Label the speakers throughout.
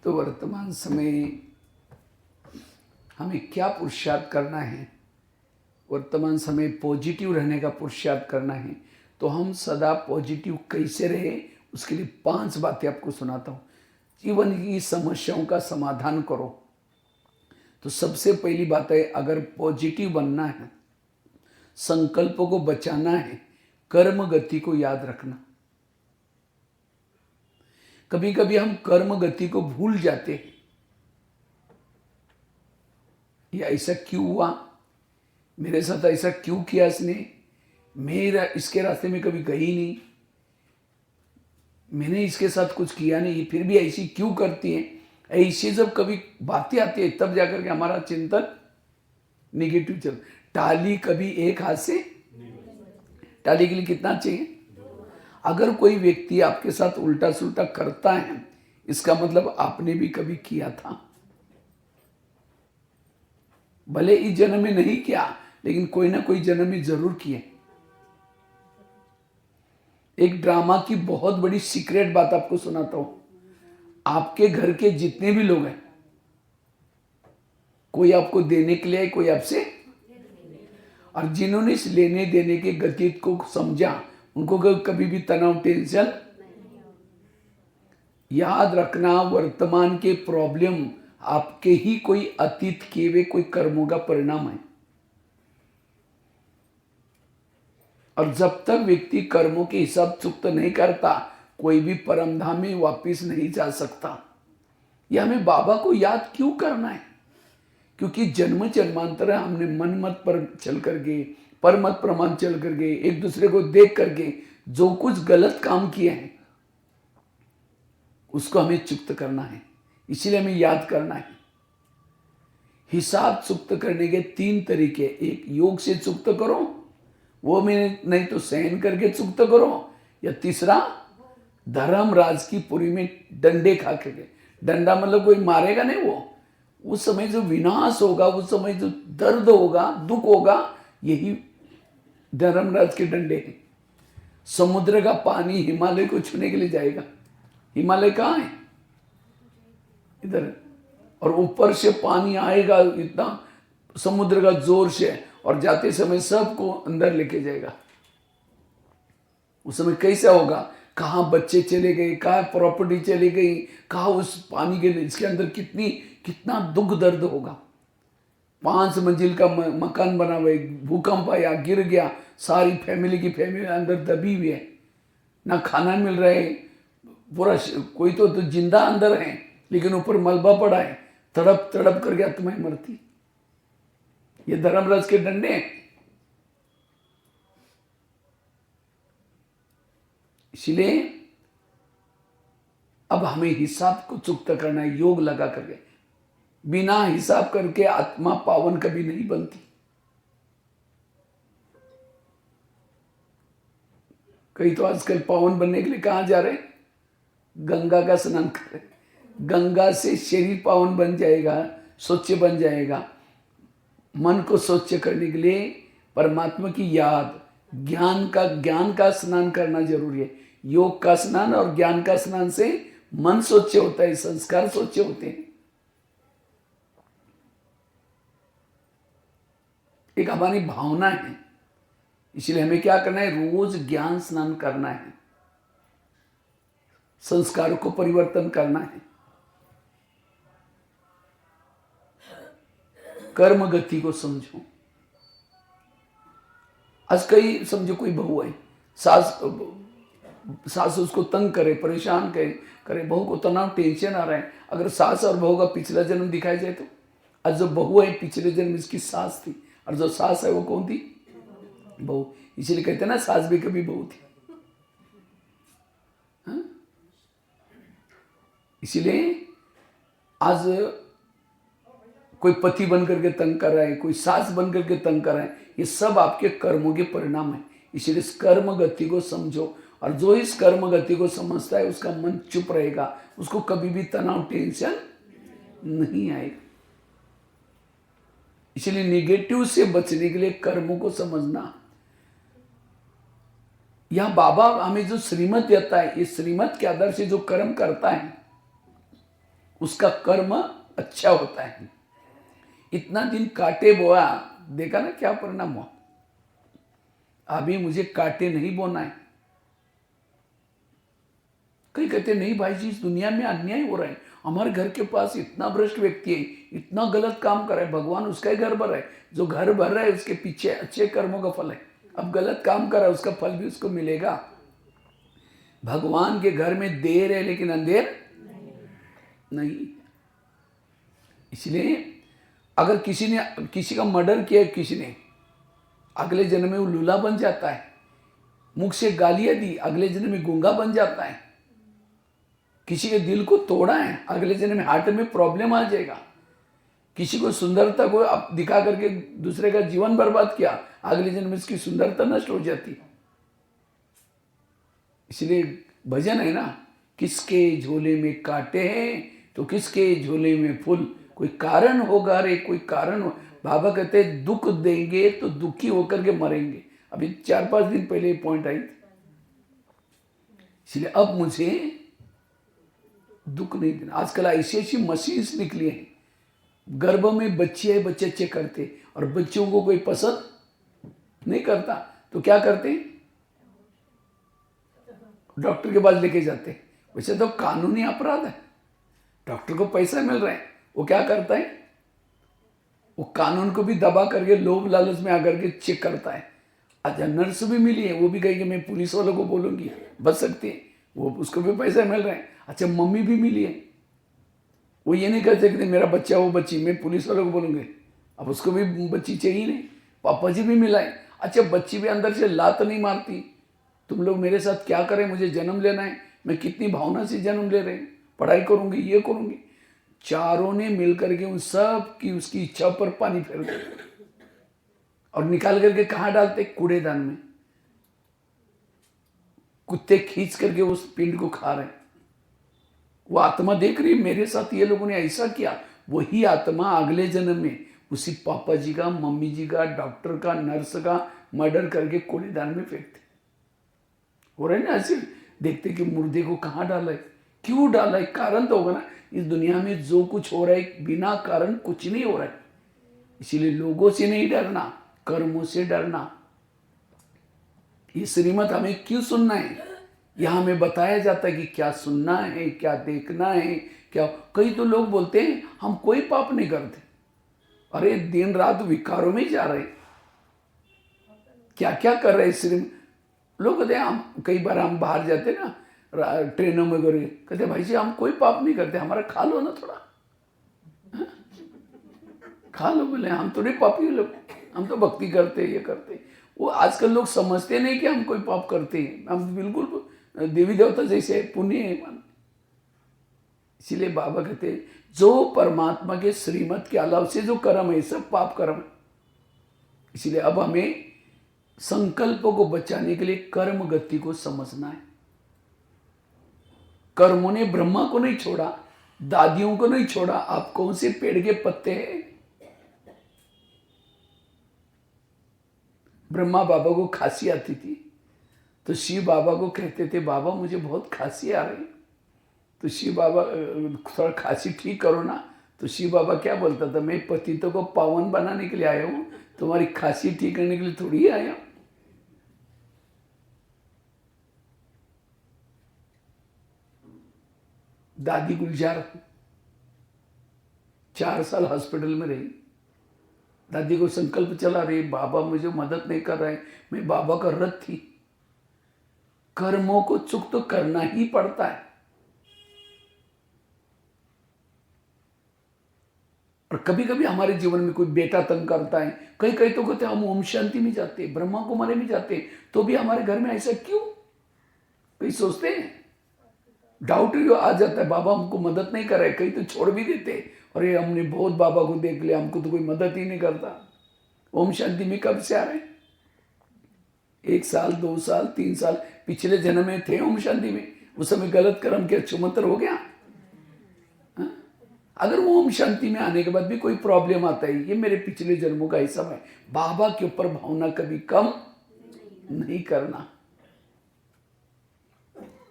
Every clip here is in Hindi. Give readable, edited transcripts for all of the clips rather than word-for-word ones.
Speaker 1: तो वर्तमान समय हमें क्या पुरुषार्थ करना है, वर्तमान समय पॉजिटिव रहने का पुरुषार्थ करना है। तो हम सदा पॉजिटिव कैसे रहे, उसके लिए 5 बातें आपको सुनाता हूँ। जीवन की समस्याओं का समाधान करो। तो सबसे पहली बात है, अगर पॉजिटिव बनना है, संकल्पों को बचाना है, कर्म गति को याद रखना। कभी कभी हम कर्म गति को भूल जाते हैं। ये ऐसा क्यों हुआ, मेरे साथ ऐसा क्यों किया इसने, मेरा इसके रास्ते में कभी गई नहीं, मैंने इसके साथ कुछ किया नहीं, ये फिर भी ऐसी क्यों करती है। ऐसी जब कभी बातें आती है तब जाकर के हमारा चिंतन निगेटिव चल। टाली कभी एक हाथ से, टाली के लिए कितना चाहिए। अगर कोई व्यक्ति आपके साथ उल्टा सुल्टा करता है, इसका मतलब आपने भी कभी किया था। भले इस जन्म में नहीं किया, लेकिन कोई ना कोई जन्म में जरूर किए। एक ड्रामा की बहुत बड़ी सीक्रेट बात आपको सुनाता हूं। आपके घर के जितने भी लोग हैं, कोई आपको देने के लिए है, कोई आपसे, और जिन्होंने इस लेने देने के गति को समझा, उनको कभी भी तनाव टेंशन। याद रखना, वर्तमान के प्रॉब्लम आपके ही कोई अतीत किए हुए कोई कर्मों का परिणाम है। और जब तक व्यक्ति कर्मों के हिसाब चुकता नहीं करता, कोई भी परमधाम में वापिस नहीं जा सकता। यह हमें बाबा को याद क्यों करना है, क्योंकि जन्म जन्मांतर हमने मन मत पर चल करके, पर मत प्रमाण चल करके, एक दूसरे को देख करके जो कुछ गलत काम किए हैं, उसको हमें चुक्त करना है। इसीलिए हमें याद करना है। हिसाब चुक्त करने के 3 तरीके, एक योग से चुक्त करो, वो में नहीं तो सहन करके चुक्त करो, या तीसरा धर्मराज की पुरी में डंडे खा के। डंडा मतलब कोई मारेगा नहीं, वो उस समय जो विनाश होगा, उस समय जो दर्द होगा, दुख होगा, यही धर्मराज के डंडे हैं। समुद्र का पानी हिमालय को छूने के लिए जाएगा। हिमालय कहाँ है, इधर, और ऊपर से पानी आएगा इतना समुद्र का जोर से, और जाते समय सबको अंदर लेके जाएगा। उस समय कैसा होगा, कहाँ बच्चे चले गए, कहाँ प्रॉपर्टी चली गई, कहाँ उस पानी के इसके अंदर कितना दुख दर्द होगा। 5 मंजिल का मकान बना हुआ है, भूकंप आया, गिर गया, सारी फैमिली की फैमिली अंदर दबी हुई है, ना खाना मिल रहा है, पूरा कोई तो जिंदा अंदर है, लेकिन ऊपर मलबा पड़ा है, तड़प तड़प करके आत्माएं मरती। ये धर्मराज के डंडे हैं। इसलिए अब हमें हिसाब को चुकता करना है, योग लगा करके। बिना हिसाब करके आत्मा पावन कभी नहीं बनती। कई तो आजकल पावन बनने के लिए कहां जा रहे, गंगा का स्नान कर रहे। गंगा से शरीर पावन बन जाएगा, स्वच्छ बन जाएगा। मन को स्वच्छ करने के लिए परमात्मा की याद, ज्ञान का स्नान करना जरूरी है। योग का स्नान और ज्ञान का स्नान से मन स्वच्छ होता है, संस्कार स्वच्छ होते हैं। एक हमारी भावना है, इसलिए हमें क्या करना है, रोज ज्ञान स्नान करना है, संस्कारों को परिवर्तन करना है। कर्म गति को समझो। आज कई समझो कोई बहू है, सास उसको तंग करे, परेशान करे, बहू को तनाव टेंशन आ रहा है। अगर सास और बहू का पिछला जन्म दिखाया जाए तो आज जो बहू है पिछले जन्म इसकी सास थी, और जो सास है वो कौन थी, बहू। इसीलिए कहते हैं ना, सास भी कभी बहू थी। हाँ? इसीलिए आज कोई पति बन करके तंग कर रहा है, कोई सास बन करके तंग कर रहा है, ये सब आपके कर्मों के परिणाम है। इसलिए इस कर्म गति को समझो, और जो इस कर्म गति को समझता है उसका मन चुप रहेगा, उसको कभी भी तनाव टेंशन नहीं आएगा। इसलिए निगेटिव से बचने के लिए कर्मों को समझना। यह बाबा हमें जो श्रीमत देता है, इस श्रीमत के आधार से जो कर्म करता है उसका कर्म अच्छा होता है। इतना दिन काटे बोया, देखा ना क्या परिणाम हुआ। अभी मुझे काटे नहीं बोना है। कई कहते नहीं भाई जी, इस दुनिया में अन्याय हो रहा है, हमारे घर के पास इतना भ्रष्ट व्यक्ति है, इतना गलत काम कर रहा है, भगवान उसका ही घर भर रहा है, जो घर भर रहा है उसके पीछे अच्छे कर्मों का फल है। अब गलत काम कर रहा है, उसका फल भी उसको मिलेगा। भगवान के घर में देर है लेकिन अंधेर नहीं। इसलिए अगर किसी का मर्डर किया किसी ने, अगले जन्म में वो लूला बन जाता है। मुख से गालियां दी, अगले जन्म में गूंगा बन जाता है। किसी के दिल को तोड़ा है, अगले जन्म में हार्ट में प्रॉब्लम आ जाएगा। किसी को सुंदरता को दिखा करके दूसरे का जीवन बर्बाद किया, अगले जन्म में इसकी सुंदरता नष्ट हो जाती। इसलिए भजन है ना, किसके झोले में कांटे हैं तो किसके झोले में फूल। कोई कारण होगा रे, कोई कारण हो। बाबा कहते हैं दुख देंगे तो दुखी होकर के मरेंगे। अभी 4-5 दिन पहले ये पॉइंट आई थी। इसलिए अब मुझे दुख नहीं देना। आजकल ऐसी ऐसी मशीन्स निकली हैं, गर्भ में बच्चे है, बच्चे अच्छे करते, और बच्चों को कोई पसंद नहीं करता तो क्या करते, डॉक्टर के पास लेके जाते। वैसे तो कानूनी अपराध है, डॉक्टर को पैसा मिल रहा है, वो क्या करता है, वो कानून को भी दबा करके लोभ लालच में आकर के चेक करता है। अच्छा, नर्स भी मिली है, वो भी कहेगी मैं पुलिस वालों को बोलूंगी, बच सकती है, वो उसको भी पैसा मिल रहा है। अच्छा, मम्मी भी मिली है, वो ये नहीं कर सकते मेरा बच्चा वो बच्ची, मैं पुलिस वालों को बोलूंगी, अब उसको भी बच्ची चाहिए नहीं। पापा जी भी मिला है। अच्छा, बच्ची भी अंदर से लात नहीं मारती, तुम लोग मेरे साथ क्या करें, मुझे जन्म लेना है, मैं कितनी भावना से जन्म ले रहे हैं, पढ़ाई करूंगी, ये करूंगी। चारों ने मिलकर के उन सब की उसकी इच्छा पर पानी फेर दिया और निकाल करके कहाँ डालते, कूड़ेदान में। कुत्ते खींच करके उस पिंड को खा रहे। वो आत्मा देख रही मेरे साथ ये लोगों ने ऐसा किया, वही आत्मा अगले जन्म में उसी पापा जी का, मम्मी जी का, डॉक्टर का, नर्स का मर्डर करके कूड़ेदान में फेंकते। हो रहे ना ऐसे, देखते कि मुर्दे को कहाँ डाला है, क्यों डाला है, कारण तो होगा ना। इस दुनिया में जो कुछ हो रहा है बिना कारण कुछ नहीं हो रहा है। इसीलिए लोगों से नहीं डरना, कर्मों से डरना। ये श्रीमत हमें क्यों सुनना है, यहां हमें बताया जाता है कि क्या सुनना है, क्या देखना है, क्या। कई तो लोग बोलते हैं हम कोई पाप नहीं करते, अरे दिन रात विकारों में जा रहे, क्या क्या कर रहे श्रीमत। लोग कहते हैं, हम कई बार हम बाहर जाते ना ट्रेनों में गए, कहते भाई जी हम कोई पाप नहीं करते, हमारा खा लो ना थोड़ा, हा? खा लो। बोले हम थोड़े पापी लोग, हम तो भक्ति करते, ये करते। वो आजकल लोग समझते नहीं कि हम कोई पाप करते हैं, हम बिल्कुल देवी देवता जैसे पुण्य है मन। इसीलिए बाबा कहते हैं जो परमात्मा के श्रीमत के अलावा से जो कर्म है सब पाप कर्म है। इसीलिए अब हमें संकल्पों को बचाने के लिए कर्म गति को समझना है। कर्मों ने ब्रह्मा को नहीं छोड़ा, दादियों को नहीं छोड़ा, आप कौन से पेड़ के पत्ते हैं। ब्रह्मा बाबा को खांसी आती थी तो शिव बाबा को कहते थे बाबा मुझे बहुत खांसी आ रही, तो शिव बाबा थोड़ा खांसी ठीक करो ना। तो शिव बाबा क्या बोलता था, मैं पतितों को पावन बनाने के लिए आया हूं, तुम्हारी खांसी ठीक करने के लिए थोड़ी ही आया हूं। दादी गुलजार 4 साल हॉस्पिटल में रही। दादी को संकल्प चला रही, बाबा मुझे मदद नहीं कर रहे, मैं बाबा का रथ थी। कर्मों को चुक तो करना ही पड़ता है। और कभी कभी हमारे जीवन में कोई बेटा तंग करता है, कई कई तो कहते हैं हम ओम शांति में जाते हैं, ब्रह्मा कुमारी में जाते हैं, तो भी हमारे घर में ऐसा क्यों, कई सोचते हैं, डाउट आ जाता है बाबा हमको मदद नहीं कर रहे। कई तो छोड़ भी देते, अरे हमने बहुत बाबा को देख लिया, हमको तो कोई मदद ही नहीं करता। ओम शांति में कब से आ रहे, 1 साल 2 साल 3 साल पिछले जन्म में थे ओम शांति में, उस समय गलत कर्म के छुमंतर हो गया। अगर वो ओम शांति में आने के बाद भी कोई प्रॉब्लम आता है, ये मेरे पिछले जन्मों का हिसाब है। बाबा के ऊपर भावना कभी कम नहीं करना।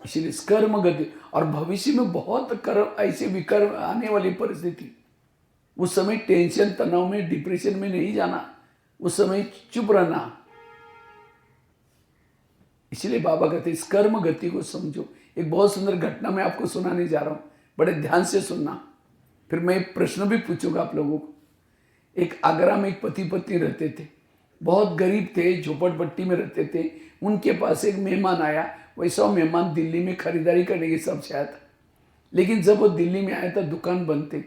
Speaker 1: इसलिए कर्म गति, और भविष्य में बहुत कर्म ऐसे विकर्म आने वाली परिस्थिति, उस समय टेंशन तनाव में डिप्रेशन में नहीं जाना, उस समय चुप रहना। इसलिए बाबा कहते इस कर्म गति को समझो। एक बहुत सुंदर घटना मैं आपको सुनाने जा रहा हूं, बड़े ध्यान से सुनना, फिर मैं एक प्रश्न भी पूछूंगा आप लोगों को। एक आगरा में एक पति पत्नी रहते थे, बहुत गरीब थे, झोपड़पट्टी में रहते थे। उनके पास एक मेहमान आया, वैसा मेहमान दिल्ली में खरीदारी करने के सब से आया था, लेकिन जब वो दिल्ली में आया था दुकान बंद थे।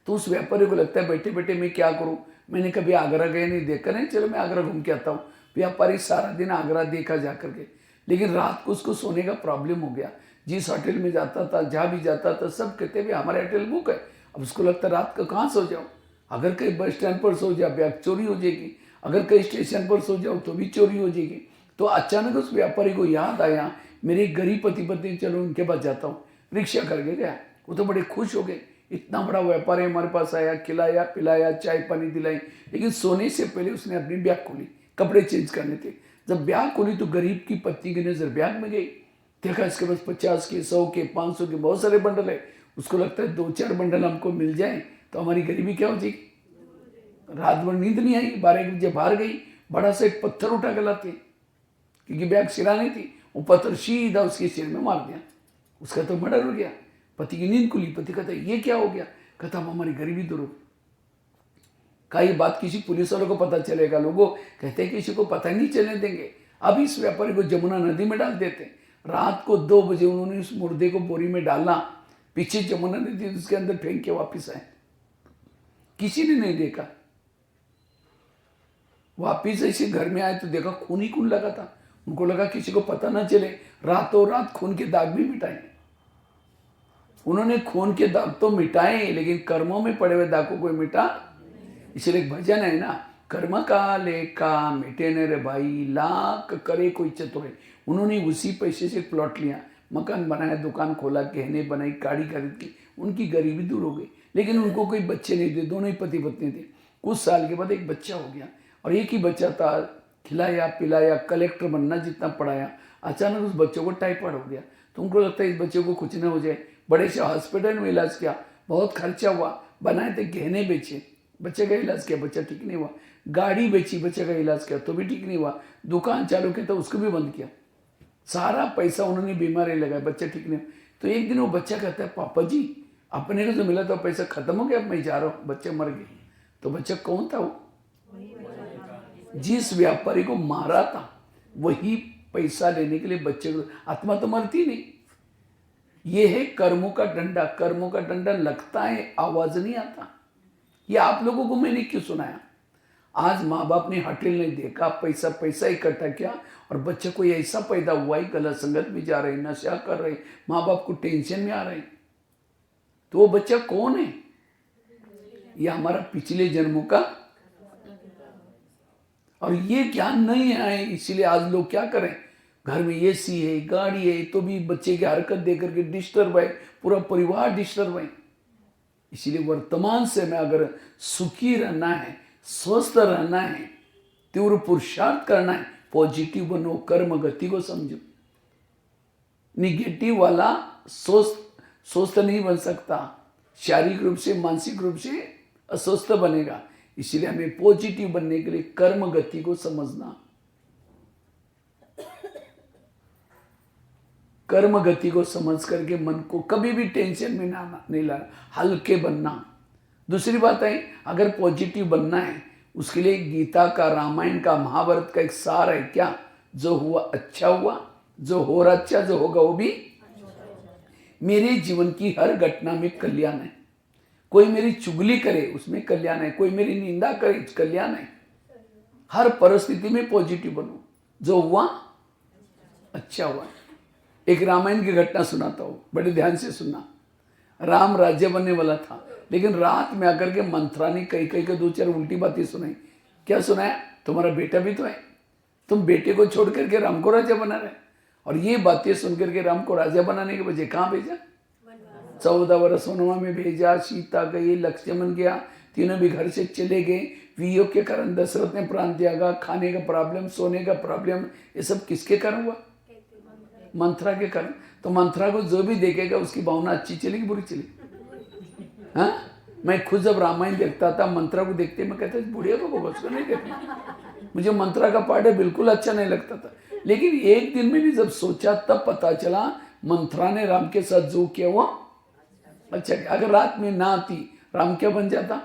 Speaker 1: तो उस व्यापारी को लगता है बैठे बैठे मैं क्या करूं, मैंने कभी आगरा गए नहीं, देखा नहीं, चलो मैं आगरा घूम के आता हूँ। व्यापारी सारा दिन आगरा देखा जा करके, लेकिन रात को उसको सोने का प्रॉब्लम हो गया। जिस होटल में जाता था, जहाँ भी जाता था, सब कहते भाई हमारे होटल बुक है। अब उसको लगता रात को कहाँ सो जाऊँ, अगर कहीं बस स्टैंड पर सो जाओ बैग चोरी हो जाएगी, अगर कहीं स्टेशन पर सो जाओ तो भी चोरी हो जाएगी। तो अचानक उस व्यापारी को याद आया, मेरे गरीब पति पत्नी, चलो उनके पास जाता हूँ। रिक्शा करके गया, वो तो बड़े खुश हो गए, इतना बड़ा व्यापारी हमारे पास आया, खिलाया पिलाया, चाय पानी दिलाई। लेकिन सोने से पहले उसने अपनी बैग खोली, कपड़े चेंज करने थे। जब बैग खोली तो गरीब की पत्नी की नजर बैग में गई, देखा इसके पास 50 के, 100 के, 500 के बहुत सारे बंडल है। उसको लगता है 2-4 बंडल हमको मिल जाए तो हमारी गरीबी क्या हो जाएगी। रात भर नींद नहीं आई, 12 बजे बाहर गई, बड़ा सा एक पत्थर उठा के लाती, क्योंकि बैग सिरा नहीं थी, वो पत्थर सीधा उसके सिर में मार दिया। उसका तो मर्डर हो गया। पति की नींद खुली, पति कहता ये क्या हो गया, कहता हमारी गरीबी दूर हो। का ये बात किसी पुलिस वालों को पता चलेगा, लोगों कहते हैं किसी को पता नहीं चलने देंगे। अब इस व्यापारी को जमुना नदी में डाल देते। रात को 2 बजे उन्होंने उस मुर्दे को बोरी में डालना, पीछे जमुना नदी उसके अंदर फेंक के वापिस आए, किसी ने नहीं देखा। वापिस ऐसे घर में आए तो देखा खून ही खून लगा था। उनको लगा किसी को पता ना चले, रातों रात खून के दाग भी मिटाए। उन्होंने खून के दाग तो मिटाए, लेकिन कर्मों में पड़े हुए दाग को कोई मिटा। इसलिए एक भजन है ना, कर्म का लेखा मिटे न रे भाई, लाख करे कोई चतुर। उन्होंने उसी पैसे से प्लॉट लिया, मकान बनाया, दुकान खोला, गहने बनाई, गाड़ी खरीद की, उनकी गरीबी दूर हो गई। लेकिन उनको कोई बच्चे नहीं थे, दोनों ही पति पत्नी थे। कुछ साल के बाद एक बच्चा हो गया, और एक ही बच्चा था, खिलाया पिलाया, कलेक्टर बनना जितना पढ़ाया। अचानक उस बच्चों को टाइफाइड हो गया। तो उनको लगता है इस बच्चे को कुछ ना हो जाए, बड़े से हॉस्पिटल में इलाज किया, बहुत खर्चा हुआ, बनाए थे गहने बेचे, बच्चे का इलाज किया, बच्चा ठीक नहीं हुआ। गाड़ी बेची, बच्चे का इलाज किया तो भी ठीक नहीं हुआ। दुकान चालू किया तो उसको भी बंद किया। सारा पैसा उन्होंने बीमारी लगाया, बच्चा ठीक नहीं। तो एक दिन वो बच्चा कहता है पापा जी अपने को जो मिला था पैसा खत्म हो गया, अब मैं जा रहा हूँ, बच्चे मर गए। तो बच्चा कौन था, वो जिस व्यापारी को मारा था, वही पैसा लेने के लिए बच्चे को, आत्मा तो मरती नहीं। ये है कर्मों का डंडा। कर्मों का डंडा लगता है, आवाज नहीं आता। ये आप लोगों को मैंने क्यों सुनाया। आज माँ बाप ने होटल नहीं देखा, पैसा पैसा इकट्ठा किया, और बच्चा कोई ऐसा पैदा हुआ है गलत संगत में जा रहे, नशा कर रहे, माँ बाप को टेंशन में आ रहे, तो वो बच्चा कौन है। ये हमारा पिछले जन्मों का, और ये ज्ञान नहीं है। इसीलिए आज लोग क्या करें, घर में एसी है, गाड़ी है, तो भी बच्चे की हरकत देकर के डिस्टर्ब है, पूरा परिवार डिस्टर्ब है। इसीलिए वर्तमान से में अगर सुखी रहना है, स्वस्थ रहना है, तीव्र पुरुषार्थ करना है, पॉजिटिव बनो, कर्म गति को समझो। निगेटिव वाला स्वस्थ नहीं बन सकता, शारीरिक रूप से मानसिक रूप से अस्वस्थ बनेगा। इसीलिए हमें पॉजिटिव बनने के लिए कर्म गति को समझना, कर्म गति को समझ करके मन को कभी भी टेंशन में नहीं लाना, हल्के बनना। दूसरी बात है, अगर पॉजिटिव बनना है उसके लिए गीता का, रामायण का, महाभारत का एक सार है, क्या, जो हुआ अच्छा हुआ, जो हो रहा अच्छा, जो होगा वो भी। मेरे जीवन की हर घटना में कल्याण है। कोई मेरी चुगली करे उसमें कल्याण है, कोई मेरी निंदा करे कल्याण है। हर परिस्थिति में पॉजिटिव बनो, जो हुआ अच्छा हुआ। एक रामायण की घटना सुनाता हूँ, बड़े ध्यान से सुनना। राम राज्य बनने वाला था, लेकिन रात में आकर के मंथरा ने कई कई के 2-4 उल्टी बातें सुनाई। क्या सुनाया, तुम्हारा बेटा भी तो है, तुम बेटे को छोड़ करके राम को राजा बना रहे। और ये बातें सुन करके राम को राजा बनाने के बजाय कहाँ भेजा, 14 वर्ष वनवा में भेजा। सीता गई, लक्ष्मण गया, तीनों भी घर से चले गए। वियोग के कारण दशरथ ने प्राण त्यागा। खाने का प्रॉब्लम, सोने का प्रॉब्लम, ये सब किसके कारण हुआ, मंत्रा के कारण। तो मंत्रा को जो भी देखेगा उसकी भावना अच्छी चलेगी बुरी चलेगी? हाँ, मैं खुद जब रामायण देखता था, मंत्रा को देखते मैं कहता बुढ़िया को होगा, उसको नहीं देखना। मुझे मंत्रा का पार्ट बिल्कुल अच्छा नहीं लगता था। लेकिन एक दिन मैंने जब सोचा तब पता चला मंत्रा ने राम के साथ जो किया हुआ अच्छा। अगर रात में ना आती राम क्या बन जाता?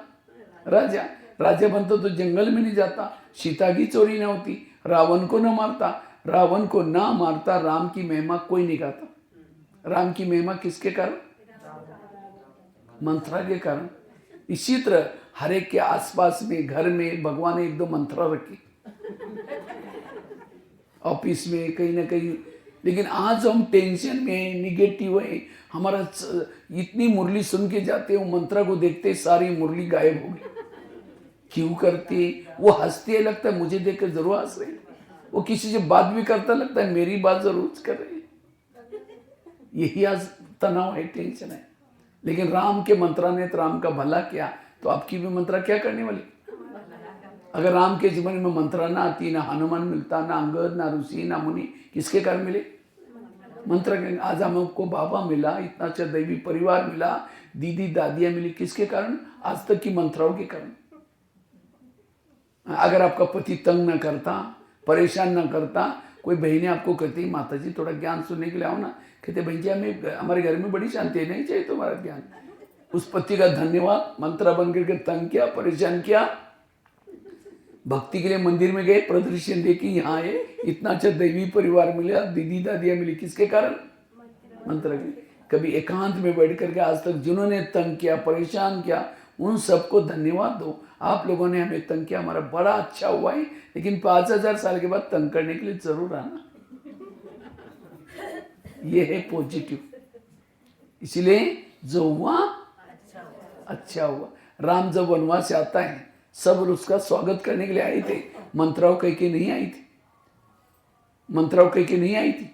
Speaker 1: राजा। राजा बनता तो जंगल में नहीं जाता, सीता की चोरी ना होती, रावण को ना मारता। रावण को ना मारता, राम की महिमा कोई नहीं गाता। राम की महिमा किसके कारण? मंत्रा के कारण। इसी तरह हर एक के आसपास में, घर में भगवान ने एक दो मंत्रा रखी, ऑफिस में कहीं ना कहीं। लेकिन आज हम टेंशन में, निगेटिव है, हमारा इतनी मुरली सुन के जाते हो, मंत्रा को देखते सारी मुरली गायब हो गई। क्यों करते? वो हंसते, लगता है मुझे देखकर जरूर हंस रहे। वो किसी से बात भी करता, लगता है मेरी बात जरूर कर रहे। यही आज तनाव है, टेंशन है। लेकिन राम के मंत्रा ने तो राम का भला किया, तो आपकी भी मंत्रा क्या करने वाली? अगर राम के जीवन में मंत्रा ना आती, ना हनुमान मिलता, ना अंगद, ना ऋषि, ना मुनि, किसके कारण मिले? मंत्र के। आज हमको बाबा मिला, इतना अच्छा दैवी परिवार मिला, दीदी दादियां मिली, किसके कारण? आज तक की मंत्राओं के कारण। अगर आपका पति तंग ना करता, परेशान ना करता, कोई बहनें आपको कहती माता जी थोड़ा ज्ञान सुनने के लिए आओ ना, कहते बहन जी हमें, हमारे घर में बड़ी शांति है, नहीं चाहिए तुम्हारा ज्ञान। उस पति का धन्यवाद, मंत्र बन करके तंग किया, परेशान किया, भक्ति के लिए मंदिर में गए, प्रदर्शन देखी, यहाँ आए, इतना अच्छा दैवी परिवार मिला, दीदी दादियां मिली, किसके कारण? मंत्र के। कभी एकांत में बैठ करके आज तक जिन्होंने तंग किया, परेशान किया, उन सबको धन्यवाद दो। आप लोगों ने हमें तंग किया, हमारा बड़ा अच्छा हुआ है, लेकिन 5000 साल के बाद तंग करने के लिए जरूर आना। ये है पॉजिटिव। इसलिए जो हुआ अच्छा हुआ। राम जब वनवास से आता है, सब उसका स्वागत करने के लिए आए थे। मंत्राओं कह के नहीं आई थी, मंत्राओं कह के नहीं आई थी।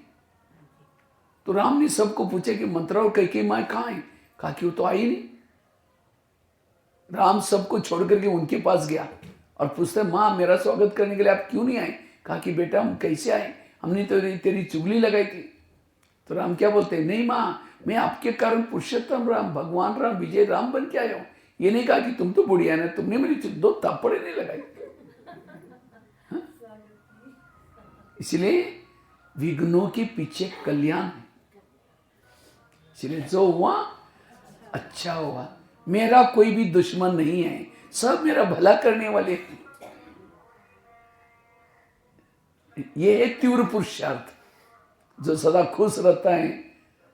Speaker 1: तो राम ने सबको पूछा कि मंत्राओं कह के माँ कहाँ है? कहा कि वो तो आई नहीं। राम सबको छोड़ करके उनके पास गया और पूछते माँ मेरा स्वागत करने के लिए आप क्यों नहीं आए? कहा कि बेटा हम कैसे आए, हमने तो तेरी चुगली लगाई थी। तो राम क्या बोलते? नहीं माँ, मैं आपके कारण पुरुषोत्तम राम, भगवान राम, विजय राम बन के आया हूँ। ये नहीं कहा कि तुम तो बुढ़िया ना, तुमने मेरी 2 थप्पड़े नहीं लगाई। हाँ? इसलिए विघ्नों के पीछे कल्याण है। इसलिए जो हुआ अच्छा हुआ। मेरा कोई भी दुश्मन नहीं है, सब मेरा भला करने वाले हैं। ये एक तीव्र पुरुषार्थ, जो सदा खुश रहता है,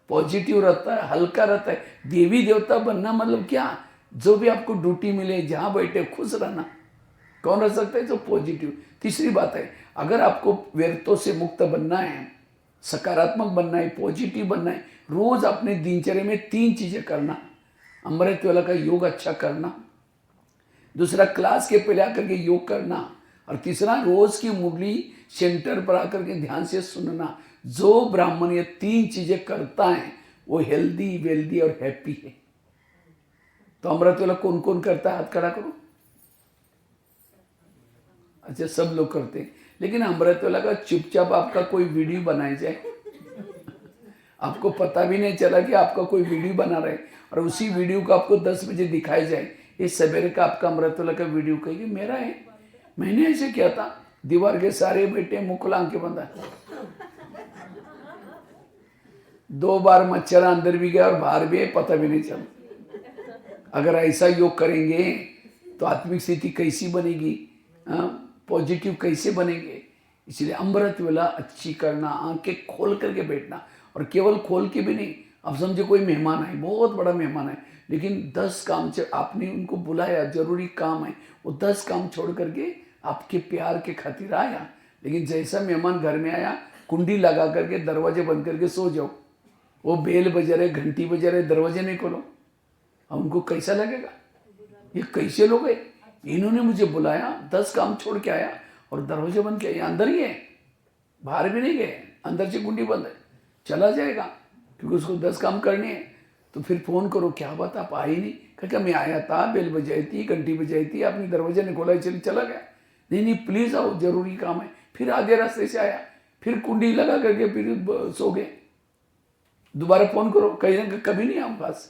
Speaker 1: पॉजिटिव रहता है, हल्का रहता है। देवी देवता बनना मतलब क्या? जो भी आपको ड्यूटी मिले, जहां बैठे खुश रहना। कौन रह सकता है? जो पॉजिटिव। तीसरी बात है, अगर आपको व्यर्थों से मुक्त बनना है, सकारात्मक बनना है, पॉजिटिव बनना है, रोज अपने दिनचर्या में 3 चीजें करना। अमृत वेला का योग अच्छा करना, दूसरा क्लास के पहले आकर के योग करना, और तीसरा रोज की मुरली सेंटर पर आकर के ध्यान से सुनना। जो ब्राह्मण ये 3 चीजें करता है वो हेल्दी, वेल्दी और हैप्पी है। तो अमृत वेला कौन कौन करता है? हाथ खड़ा करो। अच्छा, सब लोग करते हैं। लेकिन अमृत वेला का चुपचाप आपका कोई वीडियो बनाई जाए, आपको पता भी नहीं चला कि आपका कोई वीडियो बना रहे, और उसी वीडियो को आपको 10 बजे दिखाई जाए, ये सवेरे का आपका अमृत वेला का वीडियो कहेगी मेरा है, मैंने ऐसे किया था। दीवार के सारे बेटे मुंह खुला के बंदा, 2 बार मच्छर अंदर भी गया और बाहर भी है, पता भी नहीं चला। अगर ऐसा योग करेंगे तो आत्मिक स्थिति कैसी बनेगी, पॉजिटिव कैसे बनेंगे? इसलिए अमृत वेला अच्छी करना, आंखें खोल करके बैठना। और केवल खोल के भी नहीं, अब समझो कोई मेहमान है, बहुत बड़ा मेहमान है, लेकिन 10 काम आपने उनको बुलाया, जरूरी काम है, वो 10 काम छोड़ करके आपके प्यार के खातिर आया। लेकिन जैसा मेहमान घर में आया, कुंडी लगा करके दरवाजे बंद करके सो जाओ, वो बेल बजा रहे, घंटी बजा रहे, दरवाजे नहीं खोलो, अब उनको कैसा लगेगा? ये कैसे लोग हैं? इन्होंने मुझे बुलाया, 10 काम छोड़ के आया और दरवाजे बंद किया, ये अंदर ही है, बाहर भी नहीं गए, अंदर से कुंडी बंद है, चला जाएगा क्योंकि उसको 10 काम करने हैं। तो फिर फोन करो, क्या बात आप आए नहीं? क्या मैं आया था, बेल बजाई थी, घंटी बजाई थी, आपने दरवाजे ने खोला, चला गया। नहीं नहीं प्लीज आओ, जरूरी काम है। फिर आधे रास्ते से आया, फिर कुंडी लगा करके फिर सो गए। दोबारा फोन करो, कहीं कभी नहीं हम पास।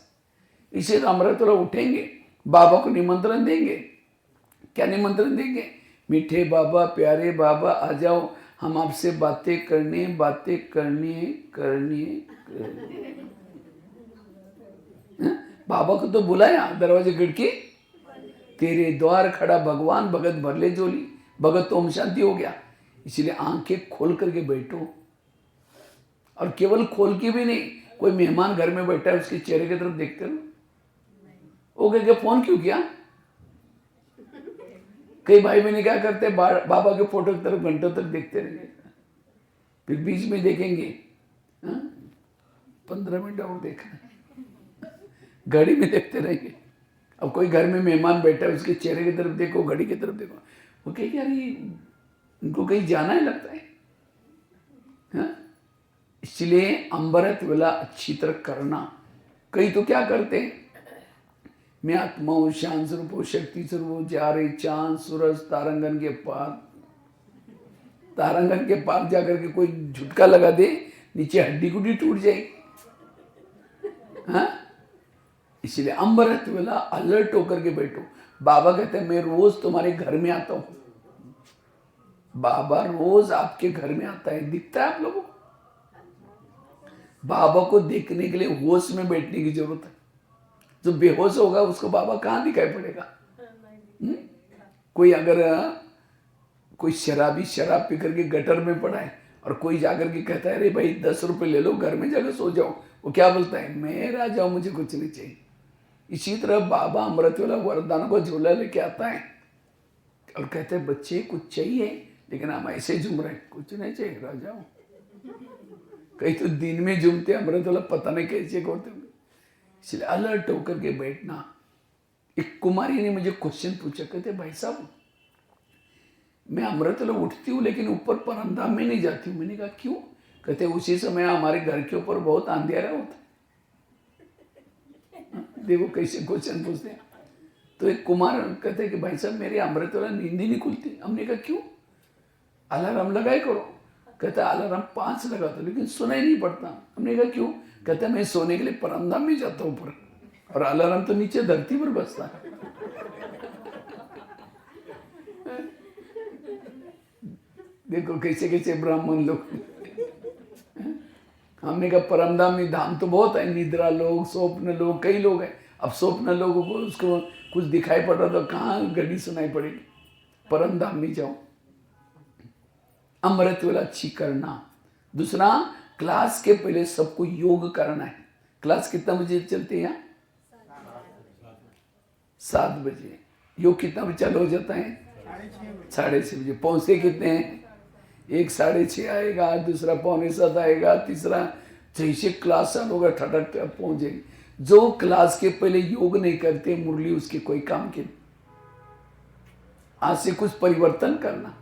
Speaker 1: इसे तो अमृतवेला उठेंगे, बाबा को निमंत्रण देंगे। क्या निमंत्रण देंगे? मीठे बाबा, प्यारे बाबा, आ जाओ, हम आपसे बातें करनी करनी। बाबा को तो बुलाया, दरवाजे खिड़की तेरे द्वार खड़ा भगवान, भगत भर ले झोली। भगत तो ओम शांति हो गया। इसलिए आंखें खोल करके बैठो, और केवल खोल के भी नहीं, कोई मेहमान घर में बैठा है उसके चेहरे की तरफ देखते रहो। वो कह फोन क्यों किया? कई भाई बहन क्या करते हैं, बाबा के फोटो की तरफ घंटों तक देखते रहेंगे, फिर बीच में देखेंगे 15 मिनट और देखना, घड़ी में देखते रहेंगे। अब कोई घर में मेहमान बैठा है उसके चेहरे की तरफ देखो, घड़ी की तरफ देखो, वो कहेगी यार ये उनको कहीं जाना है लगता है। इसलिए अमृत वेला अच्छी तरह करना। कई तो क्या करते हैं, मैं आत्मा हूँ, शांत स्वरूप हूँ, शक्ति स्वरूप हूँ, जा रहे चांद सूरज तारंगन के पार, तारंगन के पार जाकर के कोई झुटका लगा दे, नीचे हड्डी गुड्डी टूट जाएगी। हाँ, इसलिए अमृत वेला अलर्ट होकर के बैठो। बाबा कहते हैं मैं रोज तुम्हारे घर में आता हूं। बाबा रोज आपके घर में आता है, दिखता है आप लोगों को? बाबा को देखने के लिए होश में बैठने की जरूरत है। जो बेहोश होगा उसको बाबा कहाँ दिखाई पड़ेगा? कोई अगर कोई शराबी शराब पी करके गटर में पड़ा है और कोई जाकर के कहता है अरे भाई 10 रुपए ले लो, घर में जाकर सो जाओ, वो क्या बोलता है? मैं राजा हूं, मुझे कुछ नहीं चाहिए। इसी तरह बाबा अमृत वेला वरदान को झोला लेके आता है और कहते हैं बच्चे कुछ चाहिए, लेकिन हम ऐसे झूम रहे हैं, कुछ नहीं चाहिए राजा हूं। कहीं तो दिन में झूमते अमृत वेला, पता नहीं कैसे करते होंगे। इसलिए अलर्ट होकर के बैठना। एक कुमारी ने मुझे क्वेश्चन पूछा, कहते भाई साहब मैं अमृत वेला उठती हूँ लेकिन ऊपर परमधाम में नहीं जाती हूँ। मैंने कहा क्यों? कहते उसी समय हमारे घर के ऊपर बहुत अंधेरा होता है। देखो कैसे क्वेश्चन पूछते हैं। तो एक कुमार कहते कि भाई साहब मेरी अमृत वेला नींद ही नहीं खुलती। हमने कहा क्यों? अलार्म लगाए करो। कहता अलार्म 5 लगा दो, लेकिन सुना ही नहीं पड़ता। हमने कहा क्यों? कहता मैं सोने के लिए परमधाम में जाता हूँ ऊपर, और अलार्म तो नीचे धरती पर बजता है। देखो कैसे कैसे ब्राह्मण लोग। हमने कहा परमधाम में धाम तो बहुत है, निद्रा लोग, स्वप्न लोग, कई लोग हैं। अब स्वप्न लोगों को उसको कुछ दिखाई पड़ रहा तो कहाँ घड़ी सुनाई पड़ेगी? परमधाम में जाओ। अमृत वेला अच्छी करना। दूसरा, क्लास के पहले सबको योग करना है। क्लास कितना बजे चलती है यहाँ? 7 बजे। योग कितना बजे चालू हो जाता है? 6:30 बजे। पहुंचते कितने हैं? एक 6:30 आएगा, दूसरा 6:45 आएगा, तीसरा जैसे क्लास चालू होगा ठटक पहुंचेगी। जो क्लास के पहले योग नहीं करते मुरली उसके कोई काम के नहीं। आज से कुछ परिवर्तन करना।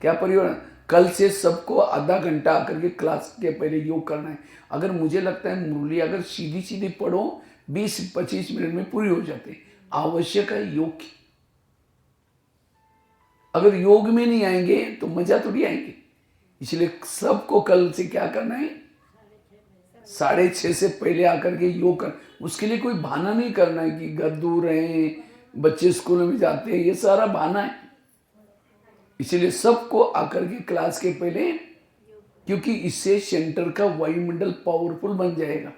Speaker 1: क्या परिवर्तन? कल से सबको आधा घंटा आकर के क्लास के पहले योग करना है। अगर मुझे लगता है मुरली अगर सीधी सीधी पढ़ो 20-25 मिनट में पूरी हो जाती। आवश्यक है योग की। अगर योग में नहीं आएंगे तो मजा थोड़ी आएंगे। इसलिए सबको कल से क्या करना है? 6:30 से पहले आकर के योग कर। उसके लिए कोई बहाना नहीं करना है कि घर दूर रहे, बच्चे स्कूल में जाते हैं, ये सारा बहाना है। इसीलिए सबको आकर के क्लास के पहले, क्योंकि इससे सेंटर का वायुमंडल पावरफुल बन जाएगा।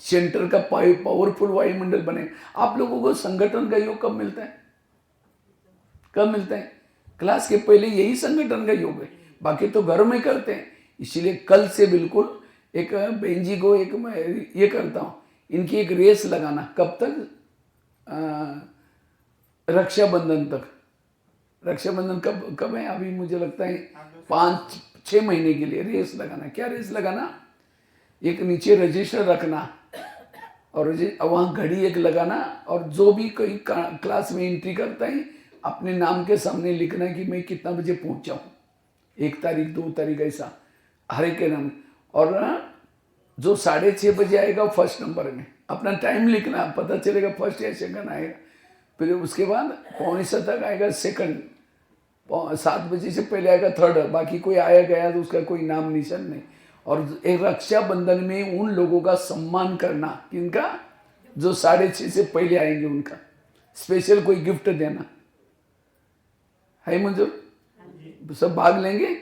Speaker 1: सेंटर का पावरफुल वायुमंडल बनेगा। आप लोगों को संगठन का योग कब मिलता है? कब मिलता है? क्लास के पहले यही संगठन का योग है, बाकी तो घर में करते हैं। इसीलिए कल से बिल्कुल एक बहन जी को एक मैं ये करता हूँ, इनकी एक रेस लगाना। कब तक? रक्षाबंधन तक। रक्षाबंधन कब है? अभी मुझे लगता है 5-6 महीने के लिए रेस लगाना। क्या रेस लगाना? एक नीचे रजिस्टर रखना और वहाँ घड़ी एक लगाना, और जो भी कोई क्लास में एंट्री करता है अपने नाम के सामने लिखना कि मैं कितना बजे पहुँचा हूँ, 1 तारीख 2 तारीख, ऐसा हर एक के नाम। और जो 6:30 बजे आएगा फर्स्ट नंबर में अपना टाइम लिखना, पता चलेगा फर्स्ट या सेकंड आएगा। फिर उसके बाद 6:45 तक आएगा सेकंड, 7 बजे से पहले आएगा थर्ड, बाकी कोई आया गया तो उसका कोई नाम निशान नहीं। और एक रक्षाबंधन में उन लोगों का सम्मान करना, किनका, जो 6:30 से पहले आएंगे, उनका स्पेशल कोई गिफ्ट देना है। मंजूर सब भाग लेंगे।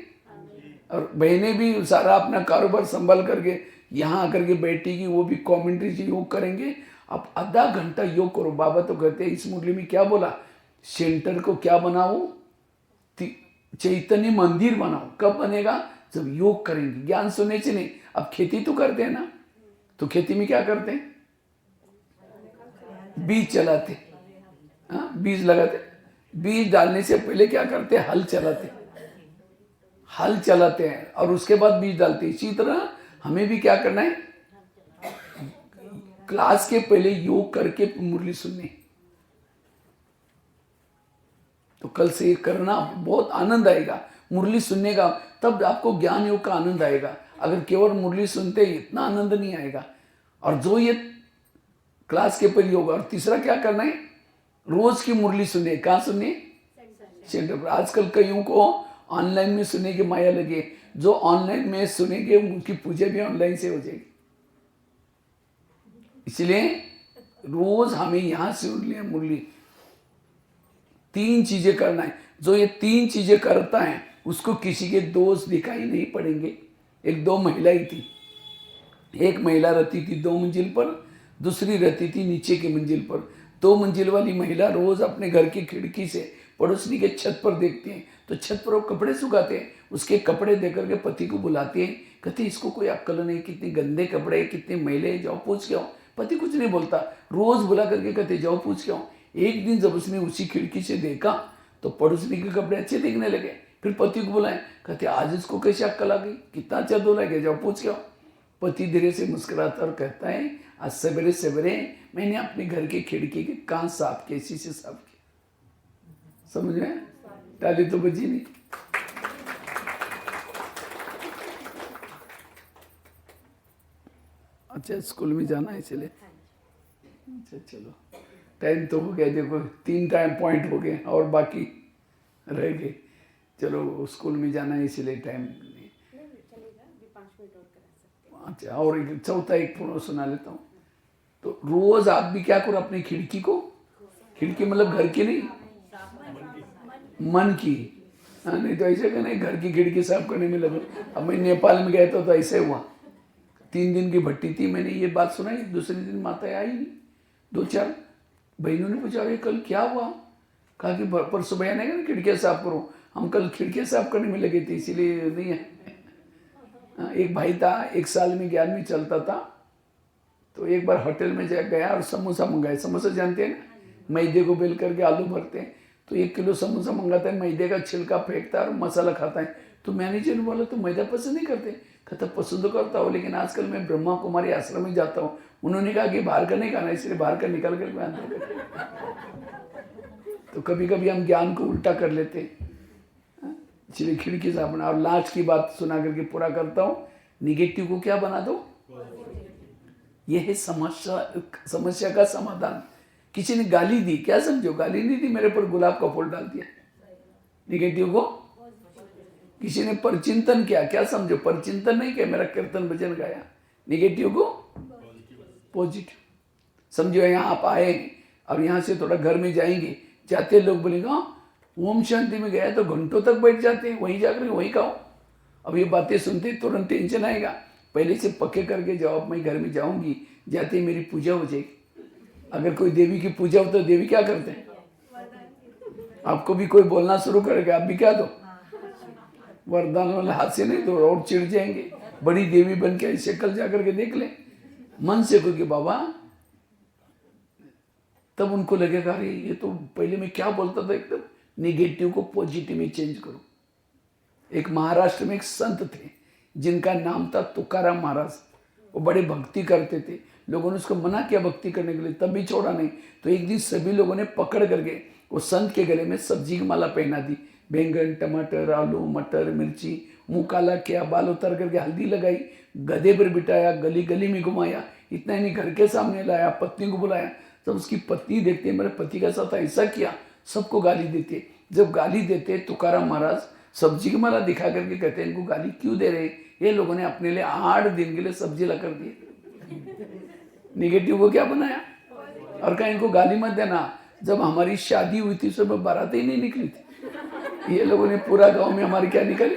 Speaker 1: और बहनें भी सारा अपना कारोबार संभाल करके यहाँ आकर के बैठेगी, वो भी कमेंट्री से योग करेंगे। अब आधा घंटा योग करो। बाबा तो कहते हैं इस मुरली में क्या बोला, सेंटर को क्या बनाओ, चैतन्य मंदिर बनाओ। कब बनेगा, जब योग करेंगे, ज्ञान सुनने से नहीं। अब खेती तो करते हैं ना, तो खेती में क्या करते हैं, बीज चलाते, हाँ बीज लगाते। बीज डालने से पहले क्या करते हैं, हल चलाते हैं और उसके बाद बीज डालते हैं। इसी तरह हमें भी क्या करना है, क्लास के पहले योग करके मुरली सुननी। तो कल से ये करना, बहुत आनंद आएगा मुरली सुनने का। तब आपको ज्ञान योग का आनंद आएगा। अगर केवल मुरली सुनते इतना आनंद नहीं आएगा। और जो ये क्लास के पहले योग, और तीसरा क्या करना है, रोज की मुरली सुनिए। कहाँ सुनिए, सेंटर पर। आजकल कईयों को ऑनलाइन में सुनने की माया लगी। जो ऑनलाइन में सुनेंगे उनकी पूजा भी ऑनलाइन से हो जाएगी। इसलिए रोज हमें यहां से मुरली 3 चीजें करना है। जो ये 3 चीजें करता है उसको किसी के दोष दिखाई नहीं पड़ेंगे। 1-2 महिलाएं थी, एक महिला रहती थी 2 मंजिल पर, दूसरी रहती थी नीचे की मंजिल पर। 2 मंजिल वाली महिला रोज अपने घर की खिड़की से पड़ोसनी के छत पर देखती हैं, तो छत पर वो कपड़े सुखाते हैं। उसके कपड़े देकर के पति को बुलाती हैं, कहती इसको कोई अक्ल नहीं, कितने गंदे कपड़े, कितने मैले, जाओ पूछ के आओ। पति कुछ नहीं बोलता, रोज बुला करके कहते जाओ पूछ के आओ। एक दिन जब उसने उसी खिड़की से देखा तो पड़ोसनी के कपड़े अच्छे दिखने लगे। फिर पति को बुलाए, कहते आज इसको कैसे अक्ल आ गई, कितना अच्छा धोला गया, जाओ पूछ के आओ। पति धीरे से मुस्कुराता और कहता है आज सवेरे सवेरे मैंने अपने घर की खिड़की के कांच साफ किए, शीशे साफ किए। समझ में, ताली तो बजी नहीं। अच्छा स्कूल में जाना है इसलिए, अच्छा चलो टाइम तो हो गया। देखो 3 टाइम पॉइंट हो गए और बाकी रह गए। चलो स्कूल में जाना है इसलिए टाइम नहीं। अच्छा और एक चौथा एक पूर्ण सुना लेता हूँ। तो रोज आप भी क्या करो, अपनी खिड़की को, खिड़की मतलब घर की नहीं, मन की, हाँ नहीं तो ऐसे नहीं घर की खिड़की साफ करने में लगे। अब मैं नेपाल में गया तो ऐसे हुआ, 3 दिन की भट्टी थी। मैंने ये बात सुनाई, दूसरे दिन माता आई नहीं। 2-4 बहनों ने पूछा अरे कल क्या हुआ, कहा कि परसों बहन है ना खिड़कियाँ साफ करो। हम कल खिड़कियाँ साफ करने में लगे थे इसीलिए नहीं है। एक भाई था 1 साल में 11वीं चलता था, तो एक बार होटल में गया और समोसा मंगाया। समोसा जानते हैं ना, मैदे को बेल करके आलू भरते हैं। तो 1 किलो समोसा मंगाता है, मैदे का छिलका फेंकता है और मसाला खाता है। तो मैनेजर ने बोला तो मैदा पसंद नहीं करते, कहता पसंद तो करता हूँ लेकिन आजकल मैं ब्रह्मा कुमारी आश्रम में जाता हूँ। उन्होंने कहा कि बाहर का नहीं खाना, इसलिए बाहर का निकाल कर मैं तो कभी कभी हम ज्ञान को उल्टा कर लेते हैं, इसलिए खिड़की से अपना। और लास्ट की बात सुना करके पूरा करता हूँ, निगेटिव को क्या बना दो, यह है समस्या का समाधान। किसी ने गाली दी, क्या समझो, गाली नहीं दी, मेरे पर गुलाब का फूल डाल दिया। निगेटिव को किसी ने परचिंतन किया, क्या समझो, परचिंतन नहीं किया, मेरा कीर्तन भजन गाया। निगेटिव को पॉजिटिव समझो। यहाँ आप आए और यहाँ से थोड़ा घर में जाएंगे, जाते लोग बोलेगा ओम शांति में गया तो घंटों तक बैठ जाते हैं, वहीं जाकर वहीं खाओ। अब ये बातें सुनते तुरंत टेंशन आएगा, पहले से पक्के करके जाओ अब मैं घर में जाऊंगी, जाते ही मेरी पूजा हो जाएगी। अगर कोई देवी की पूजा हो तो देवी क्या करते हैं, आपको भी कोई बोलना शुरू करेगा, आप भी क्या दो वरदान वाला, हाथ से नहीं दो और चिढ़ जाएंगे। बड़ी देवी बन के ऐसे कल जाकर के देख ले, मन से कोई कि बाबा, तब उनको लगेगा अरे ये तो पहले मैं क्या बोलता था, एकदम निगेटिव को पॉजिटिव में चेंज करो। एक महाराष्ट्र में एक संत थे जिनका नाम था तुकाराम महाराज। वो बड़े भक्ति करते थे, लोगों ने उसको मना किया भक्ति करने के लिए, तब भी छोड़ा नहीं। तो एक दिन सभी लोगों ने पकड़ करके वो संत के गले में सब्जी की माला पहना दी। बैंगन, टमाटर, आलू, मटर, मिर्ची, मुँह काला किया, बाल उतार करके हल्दी लगाई, गधे पर बिठाया, गली गली में घुमाया। इतना ही नहीं, घर के सामने लाया, पत्नी को बुलाया। तब उसकी पत्नी देखते हैं मेरे पति का साथ ऐसा किया, सबको गाली देते। जब गाली देते तुकाराम महाराज सब्जी की माला दिखा करके कहते हैं इनको गाली क्यों दे रहे हैं? ये लोगों ने अपने लिए 8 दिन के लिए सब्जी ला कर दी, निगेटिव को क्या बनाया? और कहा इनको गाली मत देना। जब हमारी शादी हुई थी सब बारात ही नहीं निकली थी, ये लोगों ने पूरा गांव में हमारी क्या निकली।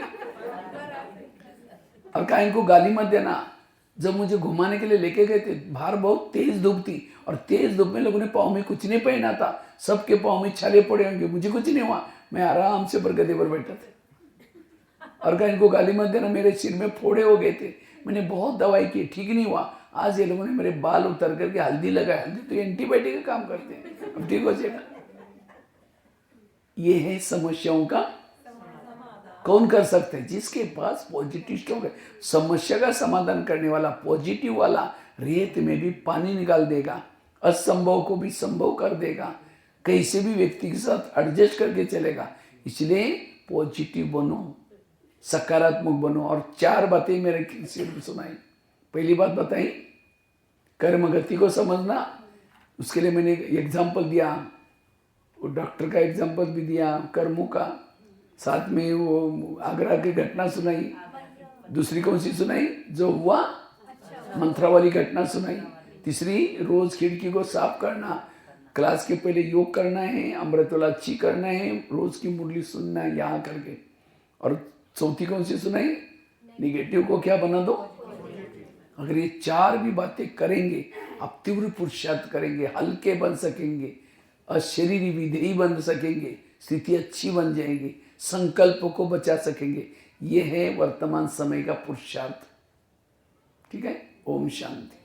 Speaker 1: और कहा इनको गाली मत देना। जब मुझे घुमाने के लिए लेके गए थे, बाहर बहुत तेज धूप थी और तेज धूप में लोगों ने पाँव में कुछ नहीं पहना था, सबके पाँव में छाले पड़े होंगे, मुझे कुछ नहीं हुआ, मैं आराम से बरगदे पर बैठा था। और कहा इनको गाली मत देना, मेरे सिर में फोड़े हो गए थे, मैंने बहुत दवाई की, ठीक नहीं हुआ। आज ये लोगों ने मेरे बाल उतर करके हल्दी लगाया, हल्दी तो एंटीबायोटिक का काम करते हैं, अब ठीक हो जाएगा। ये है समस्याओं का कौन कर सकते हैं? जिसके पास पॉजिटिव स्टॉक है। समस्या का समाधान करने वाला पॉजिटिव वाला रेत में भी पानी निकाल देगा, असंभव को भी संभव कर देगा, कैसे भी व्यक्ति के साथ एडजस्ट करके चलेगा। इसलिए पॉजिटिव बनो, सकारात्मक बनो। और 4 बातें मेरे किसी ने सुनाई। पहली बात बताई कर्म गति को समझना, उसके लिए मैंने एग्जाम्पल दिया, वो डॉक्टर का एग्जाम्पल भी दिया कर्मों का, साथ में वो आगरा की घटना सुनाई। दूसरी कौन सी सुनाई? जो हुआ मंत्रा वाली घटना सुनाई। तीसरी रोज खिड़की को साफ करना, क्लास के पहले योग करना है, अमृतवाला अच्छी करना है, रोज की मुरली सुनना है यहाँ करके। और चौथी कौन सी सुनाई? निगेटिव को क्या बना दो। अगर ये 4 भी बातें करेंगे, आप तीव्र पुरुषार्थ करेंगे, हल्के बन सकेंगे, अशरीरी विधेयी बन सकेंगे, स्थिति अच्छी बन जाएगी, संकल्प को बचा सकेंगे। ये है वर्तमान समय का पुरुषार्थ। ठीक है। ओम शांति।